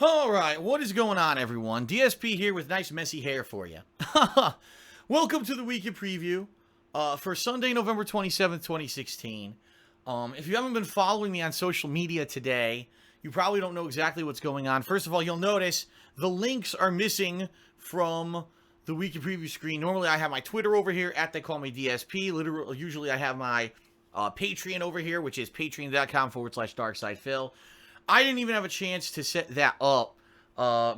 Alright, what is going on, everyone? DSP here with nice messy hair for you. Welcome to the weekend preview for Sunday, November 27th, 2016. If you haven't been following me on social media today, you probably don't know exactly what's going on. First of all, you'll notice the links are missing from the weekend preview screen. Normally, I have my Twitter over here, @TheyCallMeDSP. Usually, I have my Patreon over here, which is patreon.com/DarksidePhil. I didn't even have a chance to set that up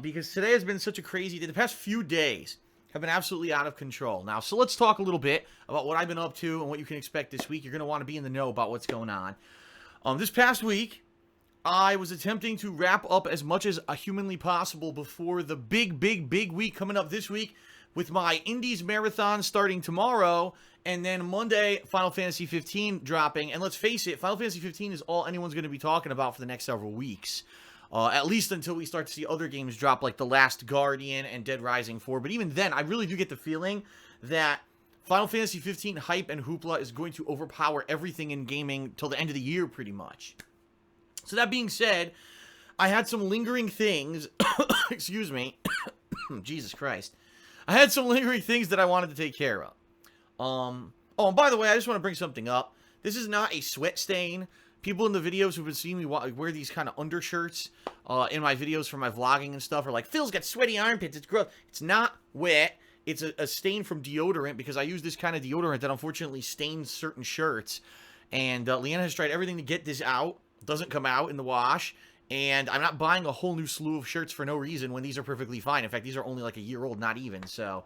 because today has been such a crazy day. The past few days have been absolutely out of control. Now, so let's talk a little bit about what I've been up to and what you can expect this week. You're going to want to be in the know about what's going on. This past week, I was attempting to wrap up as much as humanly possible before the big week coming up this week with my Indies Marathon starting tomorrow, and then Monday, Final Fantasy 15 dropping. And let's face it, Final Fantasy 15 is all anyone's going to be talking about for the next several weeks. At least until we start to see other games drop, like The Last Guardian and Dead Rising 4. But even then, I really do get the feeling that Final Fantasy 15 hype and hoopla is going to overpower everything in gaming till the end of the year, pretty much. So that being said, I had some lingering things. Excuse me. Jesus Christ. I had some lingering things that I wanted to take care of. Oh, and by the way, I just want to bring something up. This is not a sweat stain. People in the videos who've been seeing me wear these kind of undershirts in my videos for my vlogging and stuff are like, Phil's got sweaty armpits. It's gross. It's not wet. It's a stain from deodorant because I use this kind of deodorant that unfortunately stains certain shirts. And Leanna has tried everything to get this out. It doesn't come out in the wash. And I'm not buying a whole new slew of shirts for no reason when these are perfectly fine. In fact, these are only like a year old, not even. So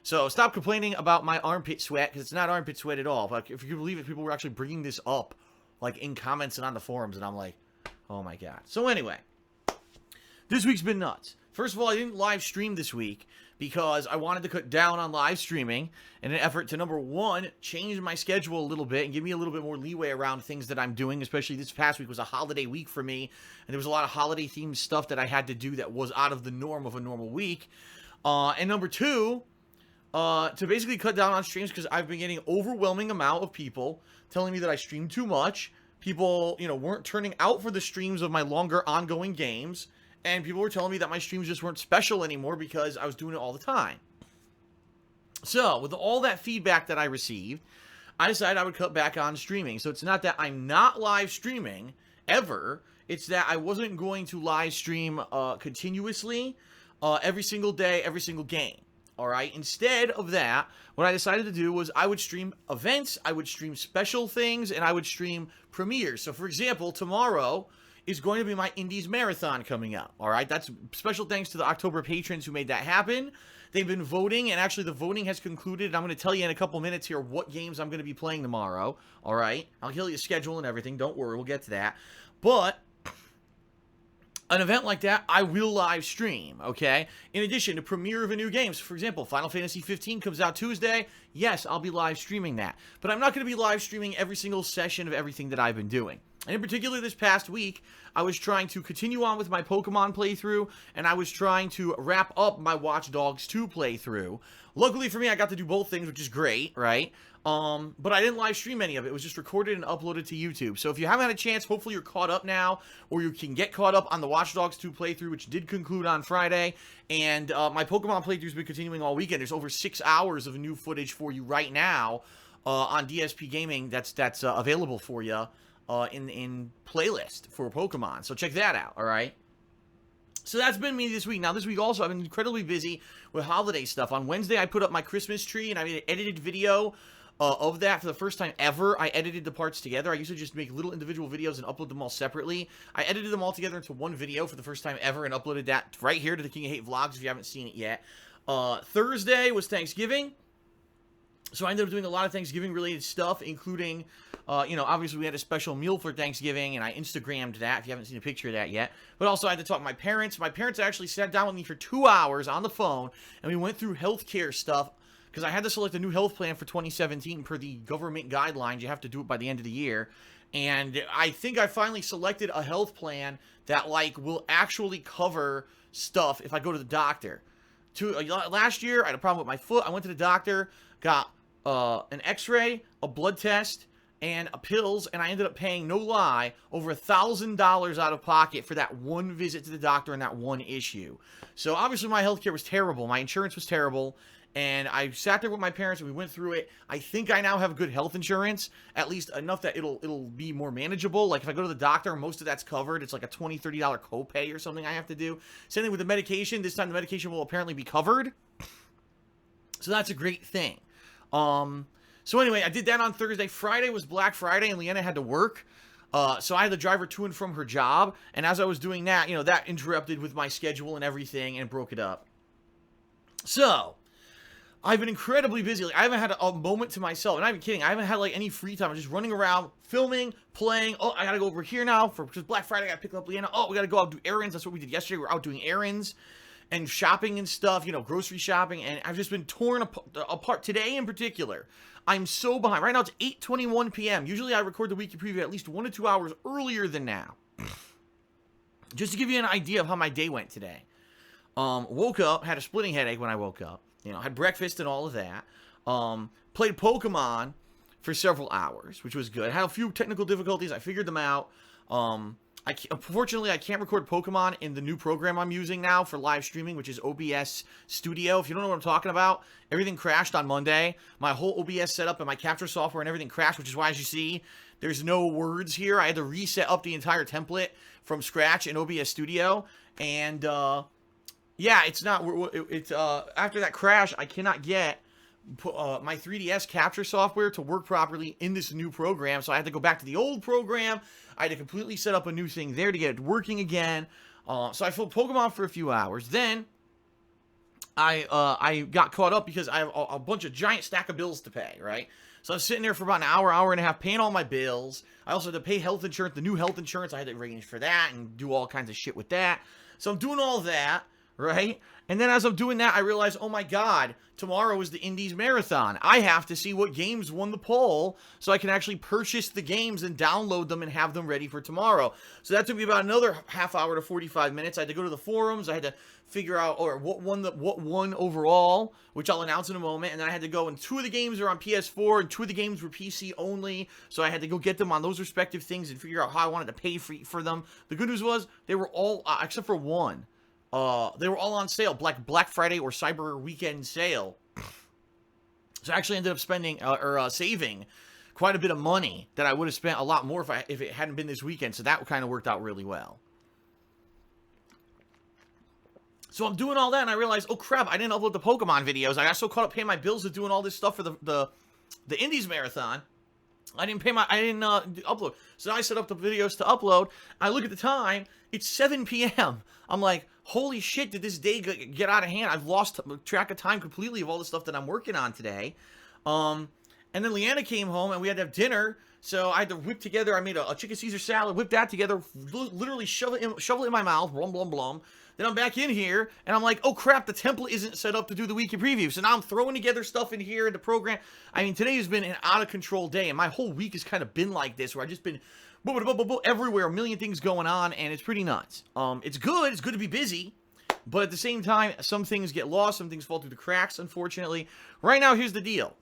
stop complaining about my armpit sweat, because it's not armpit sweat at all. But if you can believe it, people were actually bringing this up, like in comments and on the forums, and I'm like, oh my god. So anyway, this week's been nuts. First of all, I didn't live stream this week because I wanted to cut down on live streaming in an effort to, number one, change my schedule a little bit and give me a little bit more leeway around things that I'm doing, especially this past week was a holiday week for me, and there was a lot of holiday-themed stuff that I had to do that was out of the norm of a normal week. And number two, to basically cut down on streams because I've been getting overwhelming amount of people telling me that I stream too much. People, weren't turning out for the streams of my longer ongoing games. And people were telling me that my streams just weren't special anymore because I was doing it all the time. So, with all that feedback that I received, I decided I would cut back on streaming. So, it's not that I'm not live streaming, ever. It's that I wasn't going to live stream continuously every single day, every single game. Alright? Instead of that, what I decided to do was I would stream events, I would stream special things, and I would stream premieres. So, for example, tomorrow is going to be my Indies Marathon coming up, all right? That's special thanks to the October patrons who made that happen. They've been voting, and actually the voting has concluded. I'm going to tell you in a couple minutes here what games I'm going to be playing tomorrow, all right? I'll tell you the schedule and everything. Don't worry, we'll get to that. But an event like that, I will live stream, okay? In addition to premiere of a new game. So, for example, Final Fantasy 15 comes out Tuesday. Yes, I'll be live streaming that. But I'm not going to be live streaming every single session of everything that I've been doing. And in particular, this past week, I was trying to continue on with my Pokemon playthrough, and I was trying to wrap up my Watch Dogs 2 playthrough. Luckily for me, I got to do both things, which is great, right? But I didn't live stream any of it. It was just recorded and uploaded to YouTube. So if you haven't had a chance, hopefully you're caught up now, or you can get caught up on the Watch Dogs 2 playthrough, which did conclude on Friday. And my Pokemon playthrough's been continuing all weekend. There's over 6 hours of new footage for you right now on DSP Gaming that's available for you. In playlist for Pokemon. So check that out, alright? So that's been me this week. Now, this week also, I've been incredibly busy with holiday stuff. On Wednesday, I put up my Christmas tree, and I made an edited video of that for the first time ever. I edited the parts together. I usually just make little individual videos and upload them all separately. I edited them all together into one video for the first time ever and uploaded that right here to the King of Hate vlogs if you haven't seen it yet. Thursday was Thanksgiving. So I ended up doing a lot of Thanksgiving-related stuff, including, obviously we had a special meal for Thanksgiving, and I Instagrammed that, if you haven't seen a picture of that yet. But also I had to talk to my parents. My parents actually sat down with me for 2 hours on the phone, and we went through healthcare stuff, because I had to select a new health plan for 2017 per the government guidelines. You have to do it by the end of the year. And I think I finally selected a health plan that, will actually cover stuff if I go to the doctor. Last year, I had a problem with my foot. I went to the doctor, got an x-ray, a blood test, and pills, and I ended up paying, no lie, over $1,000 out of pocket for that one visit to the doctor and that one issue. So obviously my healthcare was terrible. My insurance was terrible. And I sat there with my parents and we went through it. I think I now have good health insurance, at least enough that it'll be more manageable. Like if I go to the doctor, most of that's covered. It's like a $20, $30 copay or something I have to do. Same thing with the medication. This time the medication will apparently be covered. So that's a great thing. So anyway, I did that on Thursday. Friday was Black Friday and Leanna had to work. So I had to drive her to and from her job. And as I was doing that, that interrupted with my schedule and everything and broke it up. So I've been incredibly busy. Like, I haven't had a moment to myself. And I'm not even kidding. I haven't had, like, any free time. I'm just running around, filming, playing. Oh, I got to go over here now because Black Friday. I got to pick up Leanna. Oh, we got to go out and do errands. That's what we did yesterday. We were out doing errands and shopping and stuff, grocery shopping. And I've just been torn apart. Today in particular, I'm so behind. Right now, it's 8:21 p.m. Usually, I record the weekly preview at least 1 to 2 hours earlier than now. Just to give you an idea of how my day went today. Woke up, had a splitting headache when I woke up. Had breakfast and all of that. Played Pokemon for several hours, which was good. Had a few technical difficulties. I figured them out. Unfortunately, I can't record Pokemon in the new program I'm using now for live streaming, which is OBS Studio. If you don't know what I'm talking about, everything crashed on Monday. My whole OBS setup and my capture software and everything crashed, which is why, as you see, there's no words here. I had to reset up the entire template from scratch in OBS Studio. And, yeah, it's not, after that crash, I cannot get my 3DS capture software to work properly in this new program, so I had to go back to the old program. I had to completely set up a new thing there to get it working again. So I filled Pokemon for a few hours. Then I got caught up because I have a bunch of giant stack of bills to pay, right? So I was sitting there for about an hour, hour and a half, paying all my bills. I also had to pay health insurance, the new health insurance. I had to arrange for that and do all kinds of shit with that. So I'm doing all that. Right? And then as I'm doing that, I realize, oh my God, tomorrow is the Indies Marathon. I have to see what games won the poll so I can actually purchase the games and download them and have them ready for tomorrow. So that took me about another half hour to 45 minutes. I had to go to the forums. I had to figure out what won overall, which I'll announce in a moment. And then I had to go, and 2 of the games are on PS4 and 2 of the games were PC only. So I had to go get them on those respective things and figure out how I wanted to pay for them. The good news was they were all, except for one, they were all on sale, Black Friday or Cyber Weekend sale. So I actually ended up spending, saving quite a bit of money that I would have spent a lot more if it hadn't been this weekend. So that kind of worked out really well. So I'm doing all that and I realized, oh crap, I didn't upload the Pokemon videos. I got so caught up paying my bills and doing all this stuff for the Indies Marathon. I didn't upload. So I set up the videos to upload. I look at the time. It's 7 p.m. I'm like, holy shit, did this day get out of hand? I've lost track of time completely of all the stuff that I'm working on today. And then Leanna came home and we had to have dinner. So I had to whip together. I made a chicken Caesar salad, whip that together, literally shovel it in my mouth, blum, blum, blum. Then I'm back in here, and I'm like, oh crap, the template isn't set up to do the weekly preview. So now I'm throwing together stuff in here in the program. I mean, today has been an out-of-control day, and my whole week has kind of been like this, where I've just been everywhere, a million things going on, and it's pretty nuts. It's good to be busy, but at the same time, some things get lost, some things fall through the cracks, unfortunately. Right now, here's the deal.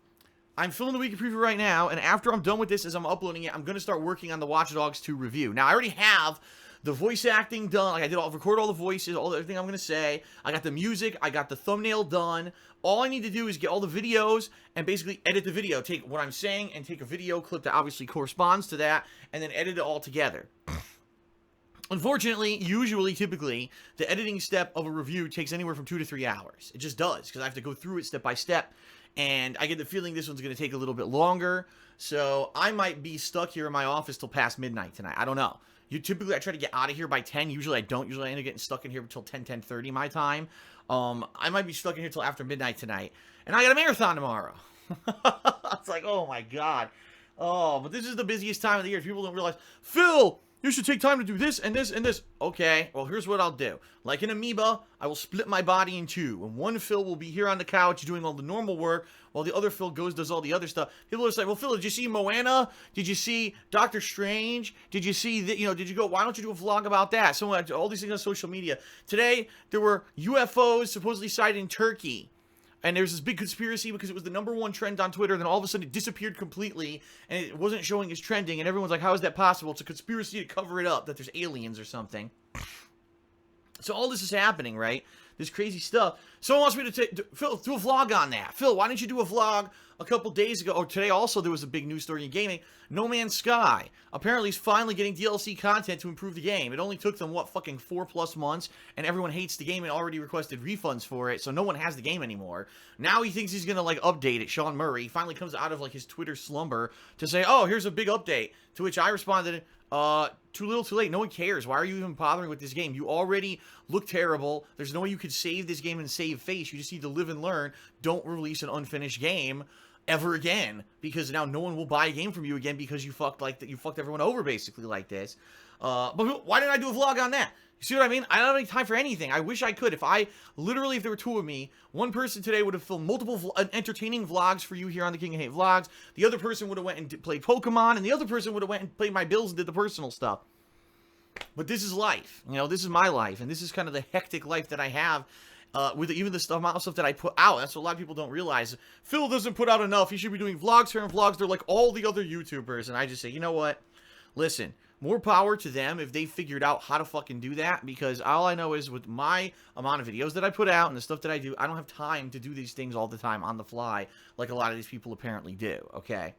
I'm filming the weekly preview right now, and after I'm done with this, as I'm uploading it, I'm going to start working on the Watch Dogs 2 review. Now, I already have the voice acting done. Like, I'll record all the voices, everything I'm going to say. I got the music. I got the thumbnail done. All I need to do is get all the videos and basically edit the video. Take what I'm saying and take a video clip that obviously corresponds to that, and then edit it all together. Unfortunately, typically, the editing step of a review takes anywhere from 2 to 3 hours. It just does, because I have to go through it step by step. And I get the feeling this one's going to take a little bit longer. So I might be stuck here in my office till past midnight tonight. I don't know. Typically, I try to get out of here by 10. Usually, I don't. Usually, I end up getting stuck in here until 10:30 my time. I might be stuck in here till after midnight tonight. And I got a marathon tomorrow. It's like, oh my God. Oh, but this is the busiest time of the year. People don't realize, Phil, you should take time to do this and this and this. Okay, well, here's what I'll do. Like an amoeba, I will split my body in two. And one Phil will be here on the couch doing all the normal work, while the other Phil does all the other stuff. People are like, well, Phil, did you see Moana? Did you see Doctor Strange? Did you see that? Did you go, why don't you do a vlog about that? So all these things on social media. Today, there were UFOs supposedly sighted in Turkey. And there's this big conspiracy because it was the #1 trend on Twitter, then all of a sudden it disappeared completely, and it wasn't showing as trending, and everyone's like, how is that possible? It's a conspiracy to cover it up, that there's aliens or something. So all this is happening, right? This crazy stuff. Someone wants me to Phil, do a vlog on that. Phil, why didn't you do a vlog a couple days ago? Or today also there was a big news story in gaming. No Man's Sky apparently is finally getting DLC content to improve the game. It only took them, what, fucking 4+ months, and everyone hates the game and already requested refunds for it, so no one has the game anymore. Now he thinks he's gonna, like, update it. Sean Murray finally comes out of, like, his Twitter slumber to say, oh, here's a big update. To which I responded, too little, too late. No one cares. Why are you even bothering with this game? You already look terrible. There's no way you could save this game and save face. You just need to live and learn. Don't release an unfinished game ever again, because now no one will buy a game from you again because you fucked everyone over basically like this. But why didn't I do a vlog on that? You see what I mean? I don't have any time for anything. I wish I could. If there were 2 of me, one person today would have filmed multiple entertaining vlogs for you here on the King of Hate Vlogs. The other person would have went and played Pokemon, and the other person would have went and played my bills and did the personal stuff. But this is life. You know, this is my life, and this is kind of the hectic life that I have. With even the amount of stuff that I put out. That's what a lot of people don't realize. Phil doesn't put out enough. He should be doing vlogs here and vlogs. They're like all the other YouTubers. And I just say, you know what? Listen, more power to them if they figured out how to fucking do that. Because all I know is with my amount of videos that I put out and the stuff that I do, I don't have time to do these things all the time on the fly like a lot of these people apparently do. Okay?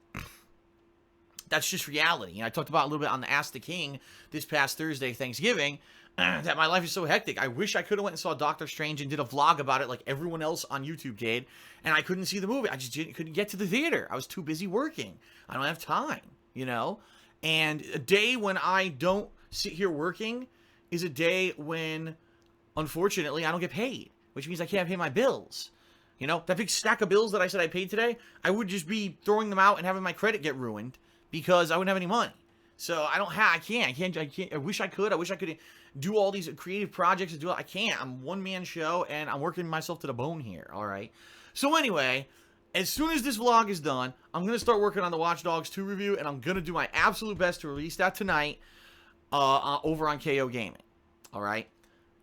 That's just reality. And I talked about a little bit on the Ask the King this past Thursday, Thanksgiving, that my life is so hectic. I wish I could have went and saw Doctor Strange and did a vlog about it like everyone else on YouTube did, and I couldn't see the movie. I just couldn't get to the theater. I was too busy working. I don't have time, you know? And a day when I don't sit here working is a day when, unfortunately, I don't get paid, which means I can't pay my bills. You know, that big stack of bills that I said I paid today, I would just be throwing them out and having my credit get ruined because I wouldn't have any money. So I can't. I wish I could. I wish I could do all these creative projects and do it. I can't. I'm a one-man show, and I'm working myself to the bone here, all right? So anyway, as soon as this vlog is done, I'm going to start working on the Watch Dogs 2 review, and I'm going to do my absolute best to release that tonight over on KO Gaming, all right?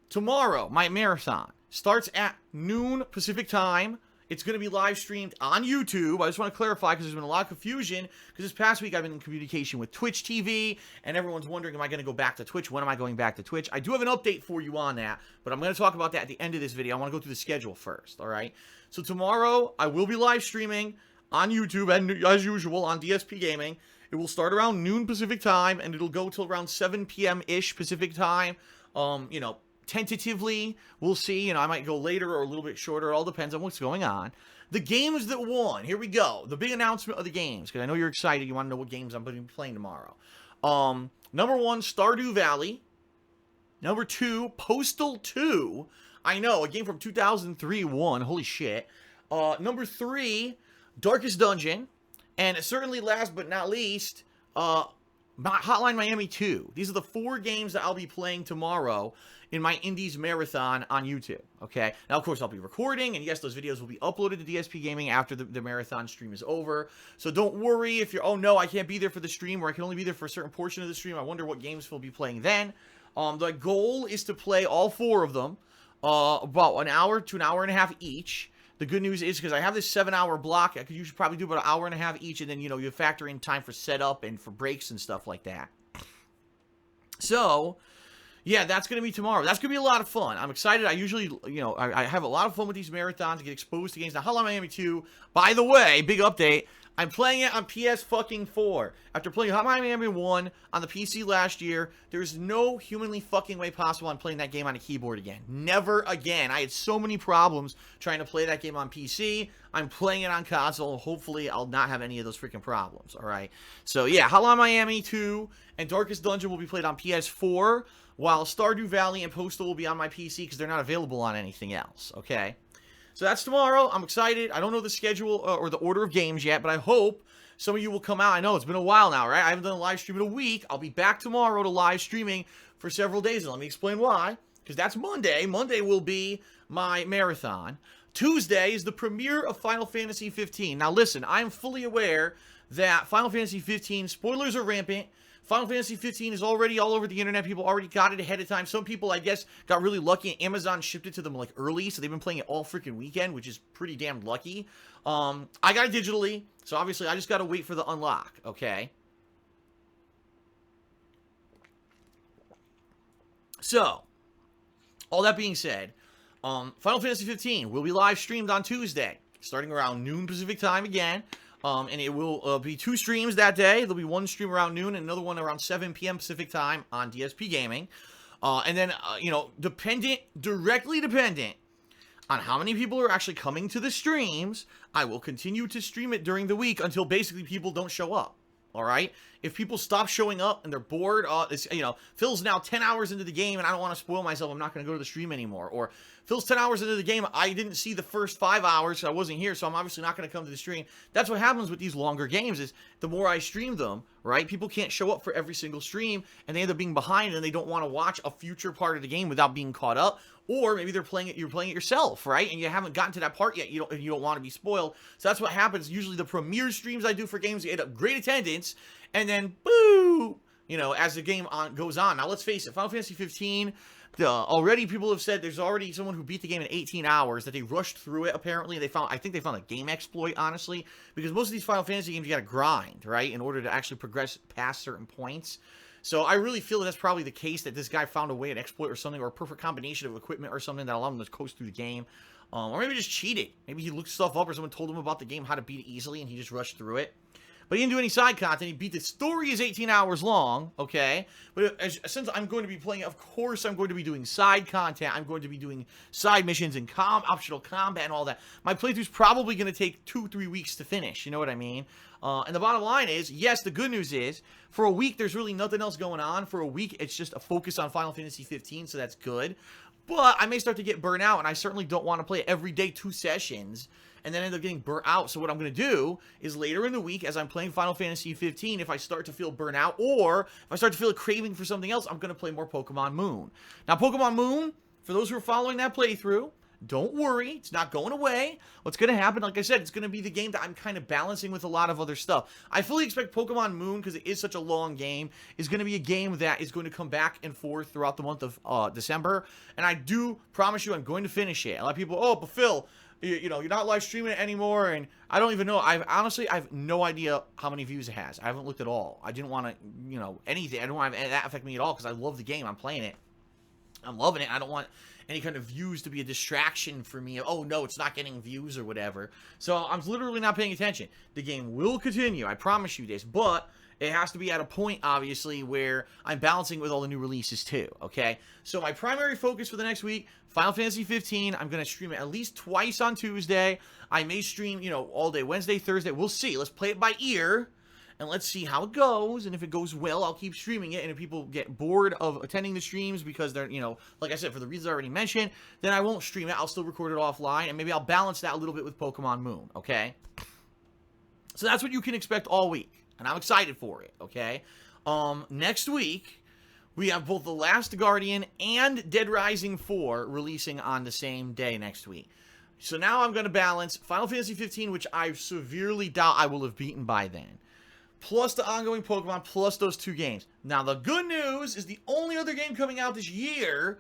Tomorrow, my marathon starts at noon Pacific time. It's going to be live streamed on YouTube. I just want to clarify because there's been a lot of confusion. Because this past week I've been in communication with Twitch TV. And everyone's wondering, am I going to go back to Twitch? When am I going back to Twitch? I do have an update for you on that. But I'm going to talk about that at the end of this video. I want to go through the schedule first. Alright? So tomorrow I will be live streaming on YouTube. And as usual on DSP Gaming. It will start around noon Pacific time. And it'll go till around 7 p.m.-ish Pacific time. You know, tentatively, we'll see. You know, I might go later or a little bit shorter. It all depends on what's going on. The games that won. Here we go. The big announcement of the games, because I know you're excited. You want to know what games I'm going to be playing tomorrow. #1, Stardew Valley. #2, Postal 2. I know, a game from 2003 won. Holy shit. #3, Darkest Dungeon. And certainly last but not least, Hotline Miami 2. These are the 4 games that I'll be playing tomorrow in my Indies Marathon on YouTube, okay? Now, of course, I'll be recording, and yes, those videos will be uploaded to DSP Gaming after the marathon stream is over. So don't worry if you're, oh no, I can't be there for the stream, or I can only be there for a certain portion of the stream. I wonder what games we'll be playing then. The goal is to play all 4 of them, about an hour to an hour and a half each. The good news is, because I have this 7-hour block, I could usually probably do about an hour and a half each, and then, you know, you factor in time for setup and for breaks and stuff like that. So, yeah, that's going to be tomorrow. That's going to be a lot of fun. I'm excited. I usually, you know, I have a lot of fun with these marathons, get exposed to games. Now, Hotline Miami 2, by the way, big update, I'm playing it on PS4. After playing Hotline Miami 1 on the PC last year, there's no humanly fucking way possible I'm playing that game on a keyboard again. Never again. I had so many problems trying to play that game on PC. I'm playing it on console. Hopefully, I'll not have any of those freaking problems, alright? So, yeah, Hotline Miami 2 and Darkest Dungeon will be played on PS4, while Stardew Valley and Postal will be on my PC because they're not available on anything else, okay? So that's tomorrow. I'm excited. I don't know the schedule or the order of games yet, but I hope some of you will come out. I know it's been a while now, right? I haven't done a live stream in a week. I'll be back tomorrow to live streaming for several days. And let me explain why. Because that's Monday. Monday will be my marathon. Tuesday is the premiere of Final Fantasy 15. Now listen, I'm fully aware that Final Fantasy 15, spoilers are rampant. Final Fantasy 15 is already all over the internet. People already got it ahead of time. Some people, I guess, got really lucky and Amazon shipped it to them like early, so they've been playing it all freaking weekend, which is pretty damn lucky. I got it digitally, so obviously I just got to wait for the unlock, okay? So, all that being said, Final Fantasy 15 will be live streamed on Tuesday, starting around noon Pacific time again. And it will be 2 streams that day. There'll be 1 stream around noon and another one around 7 p.m. Pacific time on DSP Gaming. And then, you know, directly dependent on how many people are actually coming to the streams, I will continue to stream it during the week until basically people don't show up. All right? If people stop showing up and they're bored, you know, Phil's now 10 hours into the game and I don't want to spoil myself, I'm not going to go to the stream anymore. Or Phil's 10 hours into the game, I didn't see the first 5 hours, so I wasn't here, so I'm obviously not going to come to the stream. That's what happens with these longer games is the more I stream them, right, people can't show up for every single stream and they end up being behind and they don't want to watch a future part of the game without being caught up. Or maybe you're playing it yourself, right? And you haven't gotten to that part yet. You don't want to be spoiled. So that's what happens. Usually the premiere streams I do for games get a great attendance, and then boo, you know, as the game goes on. Now let's face it, Final Fantasy 15. Already people have said there's already someone who beat the game in 18 hours, that they rushed through it, apparently. I think they found a game exploit, honestly, because most of these Final Fantasy games you gotta grind, right, in order to actually progress past certain points. So I really feel that's probably the case, that this guy found a way, an exploit or something, or a perfect combination of equipment or something that allowed him to coast through the game. Or maybe just cheated. Maybe he looked stuff up or someone told him about the game, how to beat it easily, and he just rushed through it. But he didn't do any side content. He beat the story is 18 hours long, okay? But since I'm going to be playing it, of course I'm going to be doing side content. I'm going to be doing side missions and optional combat and all that. My playthrough's probably going to take 2-3 weeks to finish, you know what I mean? And the bottom line is, yes, the good news is, for a week, there's really nothing else going on. For a week, it's just a focus on Final Fantasy 15, so that's good. But I may start to get burnt out, and I certainly don't want to play every day 2 sessions and then end up getting burnt out. So what I'm going to do is later in the week, as I'm playing Final Fantasy 15, if I start to feel burnt out, or if I start to feel a craving for something else, I'm going to play more Pokemon Moon. Now, Pokemon Moon, for those who are following that playthrough, don't worry, it's not going away. What's going to happen, like I said, it's going to be the game that I'm kind of balancing with a lot of other stuff. I fully expect Pokemon Moon, because it is such a long game, is going to be a game that is going to come back and forth throughout the month of December. And I do promise you I'm going to finish it. A lot of people, oh, but Phil, you know, you're not live streaming it anymore, and I don't even know. Honestly, I have no idea how many views it has. I haven't looked at all. I didn't want to, you know, anything. I don't want that affect me at all, because I love the game. I'm playing it. I'm loving it. I don't want any kind of views to be a distraction for me. Oh, no, it's not getting views or whatever. So I'm literally not paying attention. The game will continue. I promise you this. But it has to be at a point, obviously, where I'm balancing with all the new releases, too. Okay? So my primary focus for the next week, Final Fantasy 15. I'm going to stream it at least twice on Tuesday. I may stream, you know, all day Wednesday, Thursday. We'll see. Let's play it by ear. And let's see how it goes, and if it goes well, I'll keep streaming it, and if people get bored of attending the streams because they're, you know, like I said, for the reasons I already mentioned, then I won't stream it. I'll still record it offline, and maybe I'll balance that a little bit with Pokemon Moon, okay? So that's what you can expect all week, and I'm excited for it, okay? Next week, we have both The Last Guardian and Dead Rising 4 releasing on the same day next week. So now I'm going to balance Final Fantasy 15, which I severely doubt I will have beaten by then, plus the ongoing Pokemon, plus those 2 games. Now, the good news is the only other game coming out this year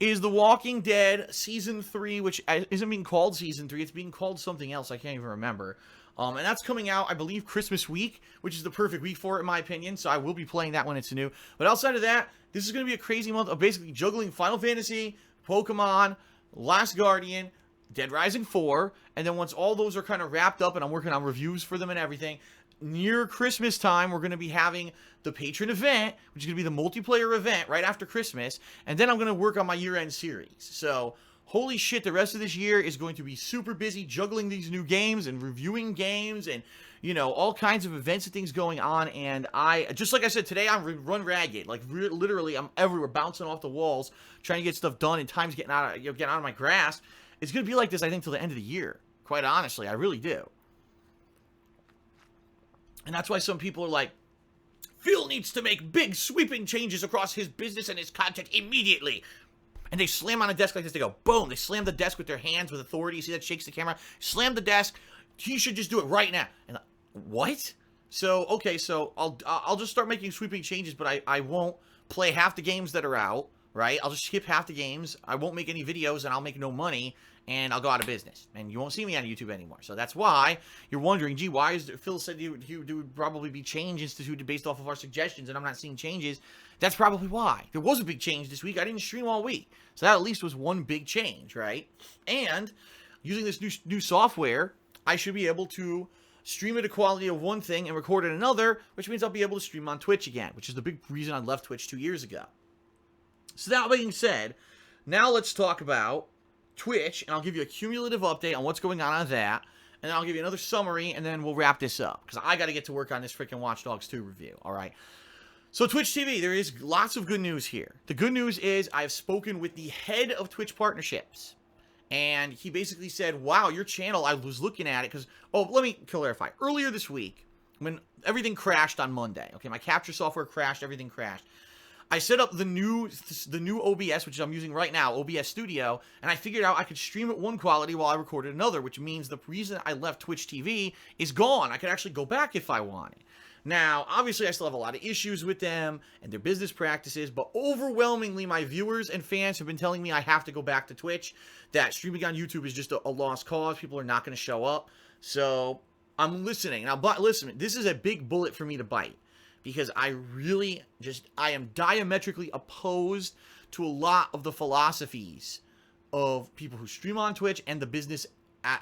is The Walking Dead Season 3, which isn't being called Season 3. It's being called something else. I can't even remember. And that's coming out, I believe, Christmas week, which is the perfect week for it, in my opinion. So I will be playing that when it's new. But outside of that, this is going to be a crazy month of basically juggling Final Fantasy, Pokemon, Last Guardian, Dead Rising 4. And then once all those are kind of wrapped up and I'm working on reviews for them and everything, near Christmas time, we're going to be having the patron event, which is going to be the multiplayer event right after Christmas, and then I'm going to work on my year-end series. So, holy shit, the rest of this year is going to be super busy juggling these new games and reviewing games and, you know, all kinds of events and things going on, and just like I said, today I'm run ragged. Like, literally, I'm everywhere, bouncing off the walls, trying to get stuff done, and time's getting out of my grasp. It's going to be like this, I think, till the end of the year. Quite honestly, I really do. And that's why some people are like, Phil needs to make big, sweeping changes across his business and his content immediately. And they slam on a desk like this. They go, boom. They slam the desk with their hands with authority. You see that shakes the camera? Slam the desk. He should just do it right now. And what? So, okay, so I'll just start making sweeping changes, but I won't play half the games that are out, right? I'll just skip half the games. I won't make any videos, and I'll make no money, and I'll go out of business. And you won't see me on YouTube anymore. So that's why you're wondering, gee, why is Phil said you would probably be change instituted based off of our suggestions, and I'm not seeing changes. That's probably why. There was a big change this week. I didn't stream all week. So that at least was one big change, right? And using this new software, I should be able to stream at a quality of one thing and record at another, which means I'll be able to stream on Twitch again, which is the big reason I left Twitch 2 years ago. So that being said, now let's talk about Twitch, and I'll give you a cumulative update on what's going on that, and then I'll give you another summary, and then we'll wrap this up, because I got to get to work on this freaking Watch Dogs 2 review, all right? So Twitch TV, there is lots of good news here. The good news is I've spoken with the head of Twitch partnerships. And he basically said, wow, your channel, I was looking at it because, oh, let me clarify. Earlier this week, when everything crashed on Monday, okay, my capture software crashed, everything crashed. I set up the new OBS, which I'm using right now, OBS Studio, and I figured out I could stream at one quality while I recorded another, which means the reason I left Twitch TV is gone. I could actually go back if I wanted. Now, obviously, I still have a lot of issues with them and their business practices, but overwhelmingly, my viewers and fans have been telling me I have to go back to Twitch, that streaming on YouTube is just a lost cause. People are not going to show up. So, I'm listening. Now, but listen, this is a big bullet for me to bite, because I am diametrically opposed to a lot of the philosophies of people who stream on Twitch and the business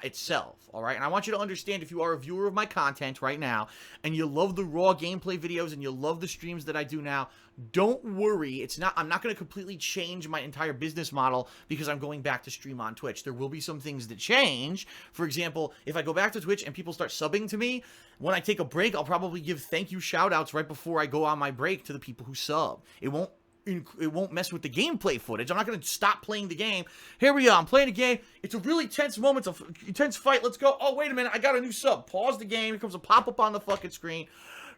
itself, all right? And I want you to understand, if you are a viewer of my content right now and you love the raw gameplay videos and you love the streams that I do now, don't worry. I'm not going to completely change my entire business model because I'm going back to stream on Twitch. There will be some things that change. For example, if I go back to Twitch and people start subbing to me, when I take a break, I'll probably give thank you shout outs right before I go on my break to the people who sub. It won't mess with the gameplay footage. I'm not going to stop playing the game. Here we are. I'm playing a game. It's a really tense moment. It's a tense fight. Let's go. Oh, wait a minute. I got a new sub. Pause the game. Here comes a pop-up on the fucking screen.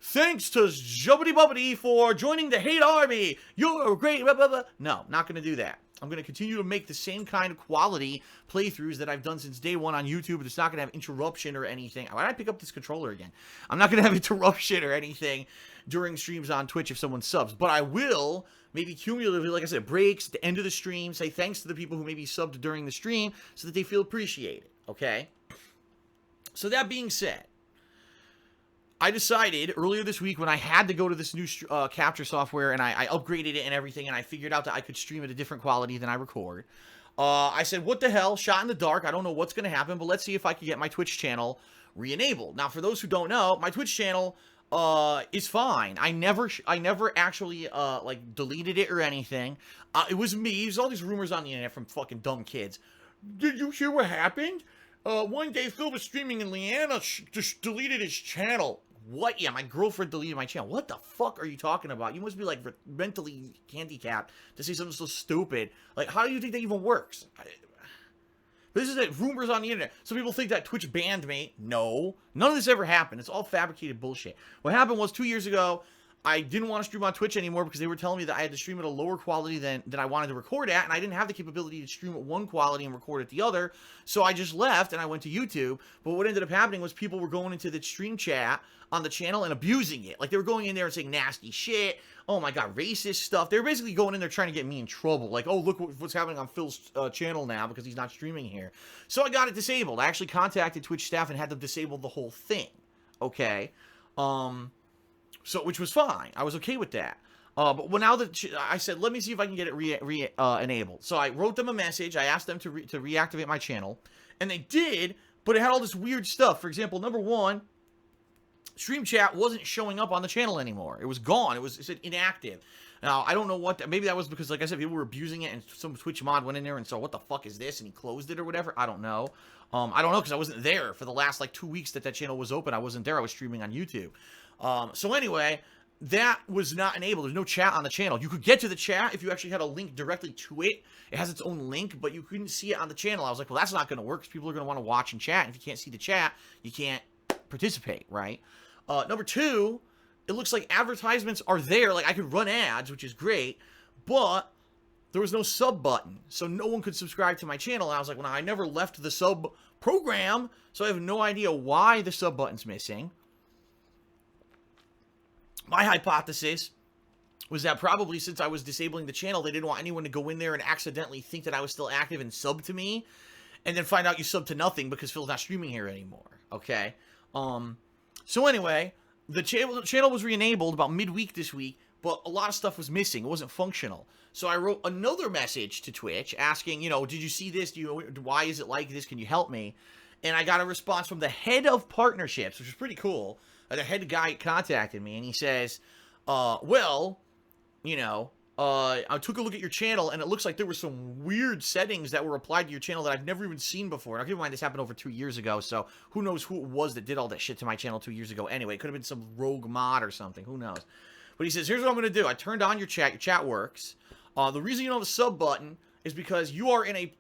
Thanks to Jubbity Bubbity for joining the hate army. You're great. Blah, blah, blah. No, not going to do that. I'm going to continue to make the same kind of quality playthroughs that I've done since day one on YouTube. It's not going to have interruption or anything. Why did I pick up this controller again? I'm not going to have interruption or anything during streams on Twitch if someone subs. But I will, maybe cumulatively, like I said, breaks at the end of the stream, say thanks to the people who maybe subbed during the stream so that they feel appreciated, okay? So that being said, I decided earlier this week when I had to go to this new capture software and I upgraded it and everything, and I figured out that I could stream at a different quality than I record. I said, what the hell? Shot in the dark. I don't know what's going to happen, but let's see if I can get my Twitch channel re-enabled. Now, for those who don't know, my Twitch channel is fine. I never actually like deleted it or anything. It was me. There's all these rumors on the internet from fucking dumb kids. Did you hear what happened? One day Phil was streaming and Leanna just deleted his channel. What? Yeah, my girlfriend deleted my channel. What the fuck are you talking about? You must be, like, mentally handicapped to say something so stupid. Like, how do you think that even works? This is it. Rumors on the internet. Some people think that Twitch banned me. No. None of this ever happened. It's all fabricated bullshit. What happened was 2 years ago, I didn't want to stream on Twitch anymore because they were telling me that I had to stream at a lower quality than I wanted to record at, and I didn't have the capability to stream at one quality and record at the other, so I just left and I went to YouTube. But what ended up happening was people were going into the stream chat on the channel and abusing it. Like, they were going in there and saying nasty shit, oh my god, racist stuff. They were basically going in there trying to get me in trouble. Like, oh, look what's happening on Phil's channel now because he's not streaming here. So I got it disabled. I actually contacted Twitch staff and had them disable the whole thing. Okay? So, which was fine. I was okay with that. But now that I said, let me see if I can get it enabled. So I wrote them a message. I asked them to reactivate my channel. And they did, but it had all this weird stuff. For example, number one, stream chat wasn't showing up on the channel anymore. It was gone. It said inactive. Now, I don't know what, maybe that was because, like I said, people were abusing it and some Twitch mod went in there and saw, what the fuck is this? And he closed it or whatever. I don't know. I don't know because I wasn't there for the last, like, 2 weeks that channel was open. I wasn't there. I was streaming on YouTube. So anyway, that was not enabled. There's no chat on the channel. You could get to the chat if you actually had a link directly to it. It has its own link, but you couldn't see it on the channel. I was like, well, that's not going to work because people are going to want to watch and chat. And if you can't see the chat, you can't participate, right? Number two, it looks like advertisements are there. Like, I could run ads, which is great, but there was no sub button, so no one could subscribe to my channel. And I was like, well, I never left the sub program, so I have no idea why the sub button's missing. My hypothesis was that probably since I was disabling the channel, they didn't want anyone to go in there and accidentally think that I was still active and sub to me, and then find out you sub to nothing because Phil's not streaming here anymore, okay? So anyway, the channel was re-enabled about midweek this week, but a lot of stuff was missing. It wasn't functional. So I wrote another message to Twitch asking, did you see this? Why is it like this? Can you help me? And I got a response from the head of partnerships, which is pretty cool. The head guy contacted me, and he says, I took a look at your channel, and it looks like there were some weird settings that were applied to your channel that I've never even seen before. Now, keep in mind, this happened over 2 years ago, so who knows who it was that did all that shit to my channel 2 years ago anyway. It could have been some rogue mod or something. Who knows? But he says, here's what I'm going to do. I turned on your chat. Your chat works. The reason you don't have a sub button is because you are in a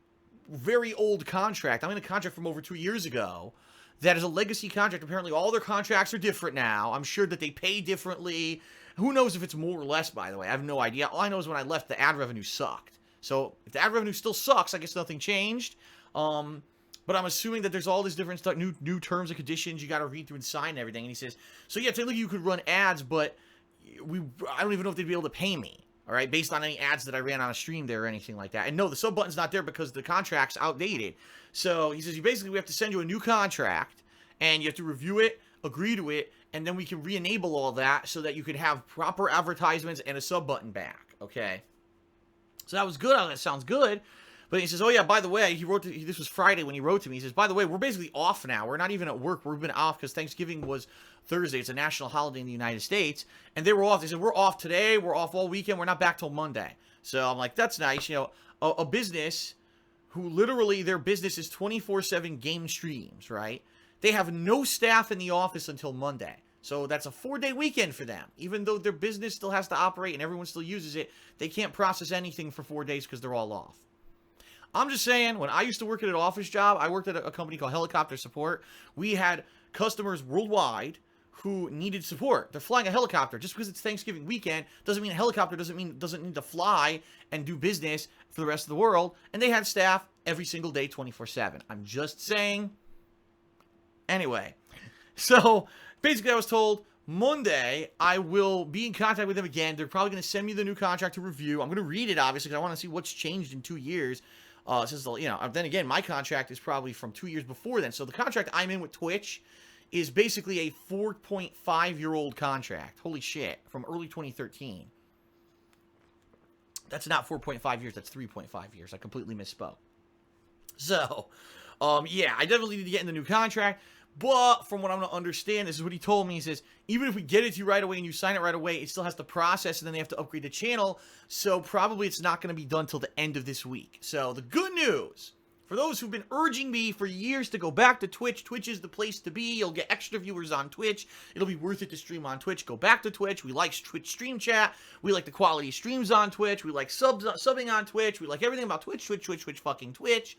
very old contract. I'm in a contract from over 2 years ago that is a legacy contract. Apparently, all their contracts are different now. I'm sure that they pay differently. Who knows if it's more or less, by the way. I have no idea. All I know is when I left, the ad revenue sucked. So if the ad revenue still sucks, I guess nothing changed. But I'm assuming that there's all this different stuff, new terms and conditions you got to read through and sign and everything. And he says, so yeah, technically you could run ads, but I don't even know if they'd be able to pay me. All right, based on any ads that I ran on a stream there or anything like that. And no, the sub button's not there because the contract's outdated. So he says, we have to send you a new contract, and you have to review it, agree to it, and then we can re-enable all that so that you can have proper advertisements and a sub button back, okay? So that was good. That sounds good. But he says, oh yeah, by the way, this was Friday when he wrote to me. He says, by the way, we're basically off now. We're not even at work. We've been off because Thanksgiving was Thursday. It's a national holiday in the United States. And they were off. They said, we're off today. We're off all weekend. We're not back till Monday. So I'm like, that's nice. A business who literally their business is 24/7 game streams, right? They have no staff in the office until Monday. So that's a 4-day weekend for them. Even though their business still has to operate and everyone still uses it, they can't process anything for 4 days because they're all off. I'm just saying, when I used to work at an office job, I worked at a company called Helicopter Support. We had customers worldwide who needed support. They're flying a helicopter. Just because it's Thanksgiving weekend doesn't mean a helicopter doesn't need to fly and do business for the rest of the world. And they had staff every single day, 24/7. I'm just saying. Anyway, so basically I was told Monday I will be in contact with them again. They're probably going to send me the new contract to review. I'm going to read it, obviously, because I want to see what's changed in 2 years. Since then again, my contract is probably from 2 years before then. So the contract I'm in with Twitch is basically a 4.5-year-old contract. Holy shit, from early 2013. That's not 4.5 years, that's 3.5 years. I completely misspoke. So, yeah, I definitely need to get in the new contract. But from what I'm going to understand, this is what he told me. He says, even if we get it to you right away and you sign it right away, it still has to process and then they have to upgrade the channel. So probably it's not going to be done till the end of this week. So the good news, for those who've been urging me for years to go back to Twitch, Twitch is the place to be. You'll get extra viewers on Twitch. It'll be worth it to stream on Twitch. Go back to Twitch. We like Twitch stream chat. We like the quality streams on Twitch. We like subbing on Twitch. We like everything about Twitch, fucking Twitch.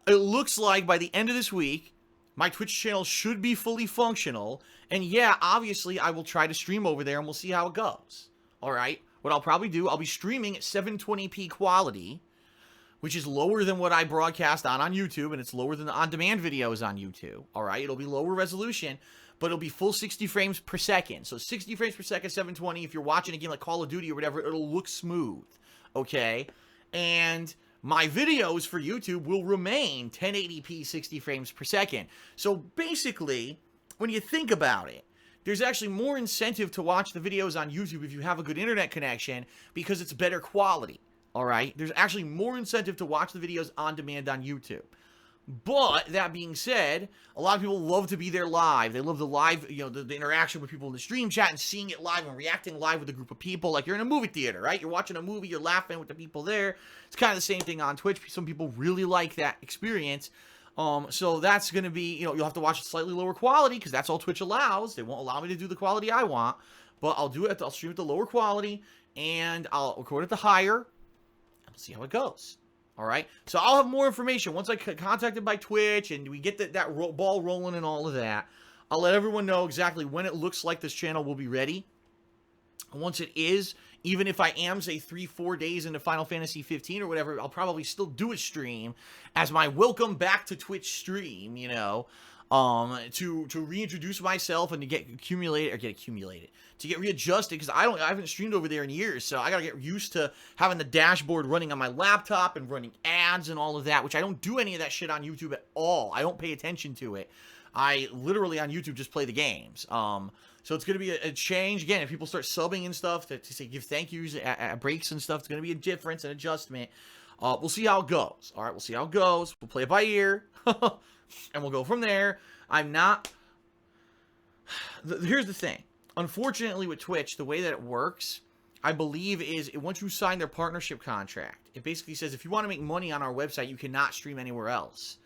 It looks like by the end of this week, my Twitch channel should be fully functional, and yeah, obviously, I will try to stream over there, and we'll see how it goes. Alright? What I'll probably do, I'll be streaming at 720p quality, which is lower than what I broadcast on YouTube, and it's lower than the on-demand videos on YouTube. Alright? It'll be lower resolution, but it'll be full 60 frames per second. So 60 frames per second, 720. If you're watching a game like Call of Duty or whatever, it'll look smooth. Okay? And my videos for YouTube will remain 1080p 60 frames per second. So basically, when you think about it, there's actually more incentive to watch the videos on YouTube if you have a good internet connection because it's better quality, all right? There's actually more incentive to watch the videos on demand on YouTube. But, that being said, a lot of people love to be there live. They love the live, the interaction with people in the stream chat and seeing it live and reacting live with a group of people. Like you're in a movie theater, right? You're watching a movie, you're laughing with the people there. It's kind of the same thing on Twitch. Some people really like that experience. So that's going to be, you'll have to watch a slightly lower quality because that's all Twitch allows. They won't allow me to do the quality I want. But I'll stream at the lower quality and I'll record at the higher. And we'll see how it goes. All right, so I'll have more information once I get contacted by Twitch and we get that ball rolling and all of that. I'll let everyone know exactly when it looks like this channel will be ready. And once it is, even if I am, say, 3-4 days into Final Fantasy 15 or whatever, I'll probably still do a stream as my welcome back to Twitch stream, to reintroduce myself and to get readjusted, because I haven't streamed over there in years, so I gotta get used to having the dashboard running on my laptop and running ads and all of that, which I don't do any of that shit on YouTube at all. I don't pay attention to it. I literally on YouTube just play the games. So it's going to be a change. Again, if people start subbing and stuff to say give thank yous at breaks and stuff, it's going to be a difference, an adjustment. We'll see how it goes. All right, we'll see how it goes. We'll play it by ear, and we'll go from there. Here's the thing. Unfortunately, with Twitch, the way that it works, I believe, is once you sign their partnership contract, it basically says if you want to make money on our website, you cannot stream anywhere else.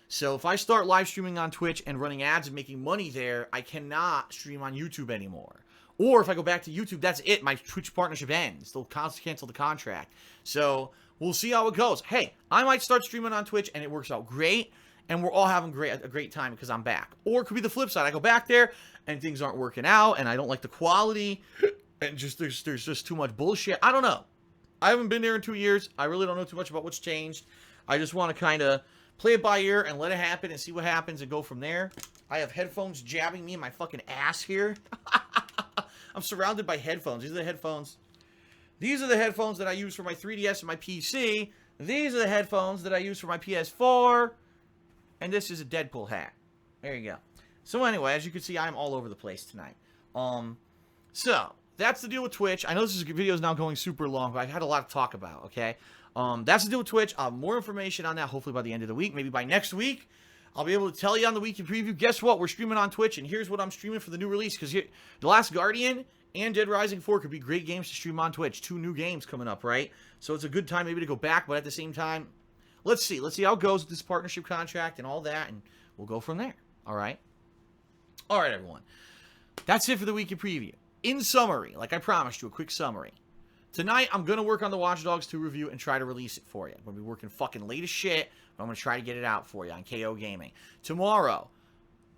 So if I start live streaming on Twitch and running ads and making money there, I cannot stream on YouTube anymore. Or if I go back to YouTube, that's it. My Twitch partnership ends. They'll cancel the contract. So we'll see how it goes. Hey, I might start streaming on Twitch and it works out great, and we're all having a great time because I'm back. Or it could be the flip side. I go back there and things aren't working out and I don't like the quality and just there's just too much bullshit. I don't know. I haven't been there in 2 years. I really don't know too much about what's changed. I just want to kind of play it by ear and let it happen and see what happens and go from there. I have headphones jabbing me in my fucking ass here. I'm surrounded by headphones. These are the headphones. These are the headphones that I use for my 3DS and my PC. These are the headphones that I use for my PS4. And this is a Deadpool hat. There you go. So anyway, as you can see, I'm all over the place tonight. So that's the deal with Twitch. I know this video is now going super long, but I've had a lot to talk about, okay? That's the deal with Twitch. I'll have more information on that hopefully by the end of the week. Maybe by next week, I'll be able to tell you on the weekly preview. Guess what? We're streaming on Twitch, and here's what I'm streaming for the new release. Because The Last Guardian and Dead Rising 4 could be great games to stream on Twitch. 2 new games coming up, right? So it's a good time maybe to go back, but at the same time, let's see. Let's see how it goes with this partnership contract and all that, and we'll go from there. All right? All right, everyone. That's it for the weekly preview. In summary, like I promised you, a quick summary. Tonight, I'm going to work on the Watch Dogs 2 review and try to release it for you. I'm going to be working fucking late as shit, but I'm going to try to get it out for you on KO Gaming. Tomorrow,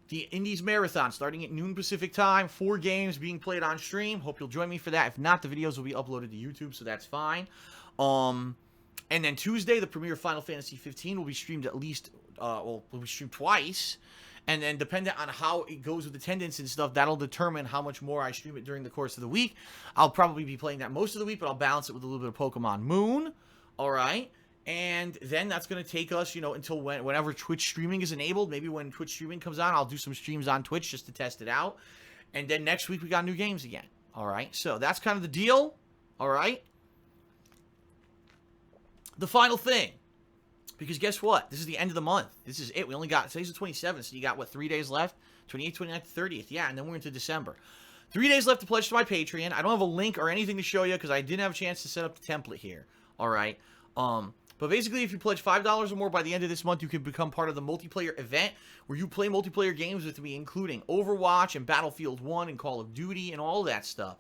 the Indies Marathon starting at noon Pacific time. 4 games being played on stream. Hope you'll join me for that. If not, the videos will be uploaded to YouTube, so that's fine. And then Tuesday, the premiere of Final Fantasy 15 will be streamed at least, will be streamed twice. And then depending on how it goes with attendance and stuff, that'll determine how much more I stream it during the course of the week. I'll probably be playing that most of the week, but I'll balance it with a little bit of Pokemon Moon. All right. And then that's going to take us, you know, until whenever Twitch streaming is enabled. Maybe when Twitch streaming comes on, I'll do some streams on Twitch just to test it out. And then next week, we got new games again. All right. So that's kind of the deal. All right. The final thing. Because guess what? This is the end of the month. This is it. We only got, today's the 27th, so you got, what, 3 days left? 28th, 29th, 30th. Yeah, and then we're into December. 3 days left to pledge to my Patreon. I don't have a link or anything to show you because I didn't have a chance to set up the template here. All right? But basically, if you pledge $5 or more by the end of this month, you can become part of the multiplayer event where you play multiplayer games with me, including Overwatch and Battlefield 1 and Call of Duty and all that stuff.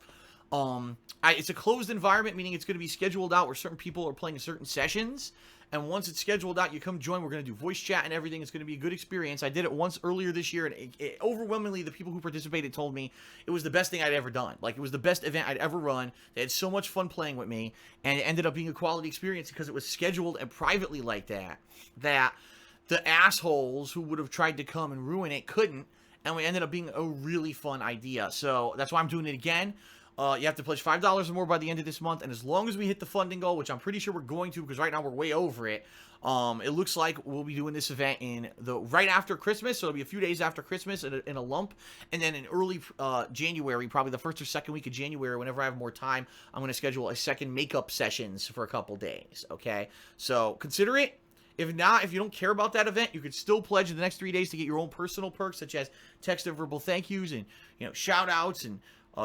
It's a closed environment, meaning it's going to be scheduled out where certain people are playing certain sessions. And once it's scheduled out, you come join. We're going to do voice chat and everything. It's going to be a good experience. I did it once earlier this year, and overwhelmingly, the people who participated told me it was the best thing I'd ever done. Like, it was the best event I'd ever run. They had so much fun playing with me, and it ended up being a quality experience because it was scheduled and privately like that, that the assholes who would have tried to come and ruin it couldn't, and we ended up being a really fun idea. So that's why I'm doing it again. You have to pledge $5 or more by the end of this month, and as long as we hit the funding goal, which I'm pretty sure we're going to, because right now we're way over it, it looks like we'll be doing this event right after Christmas, so it'll be a few days after Christmas in a lump, and then in early January, probably the first or second week of January, whenever I have more time, I'm going to schedule a second makeup sessions for a couple days, okay? So consider it. If not, if you don't care about that event, you could still pledge in the next 3 days to get your own personal perks, such as text and verbal thank yous and, you know, shout outs and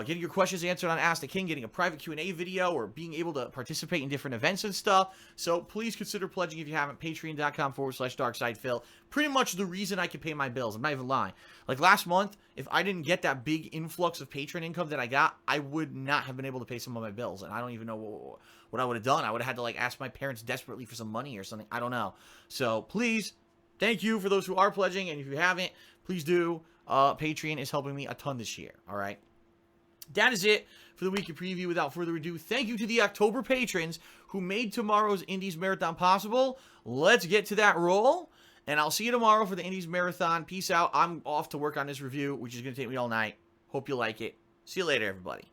getting your questions answered on Ask the King, getting a private Q&A video, or being able to participate in different events and stuff. So please consider pledging if you haven't. Patreon.com/DarkSidePhil. Pretty much the reason I can pay my bills. I'm not even lying. Like last month, if I didn't get that big influx of patron income that I got, I would not have been able to pay some of my bills. And I don't even know what I would have done. I would have had to like ask my parents desperately for some money or something. I don't know. So please, thank you for those who are pledging. And if you haven't, please do. Patreon is helping me a ton this year. All right. That is it for the weekly preview. Without further ado, thank you to the October patrons who made tomorrow's Indies Marathon possible. Let's get to that roll. And I'll see you tomorrow for the Indies Marathon. Peace out. I'm off to work on this review, which is going to take me all night. Hope you like it. See you later, everybody.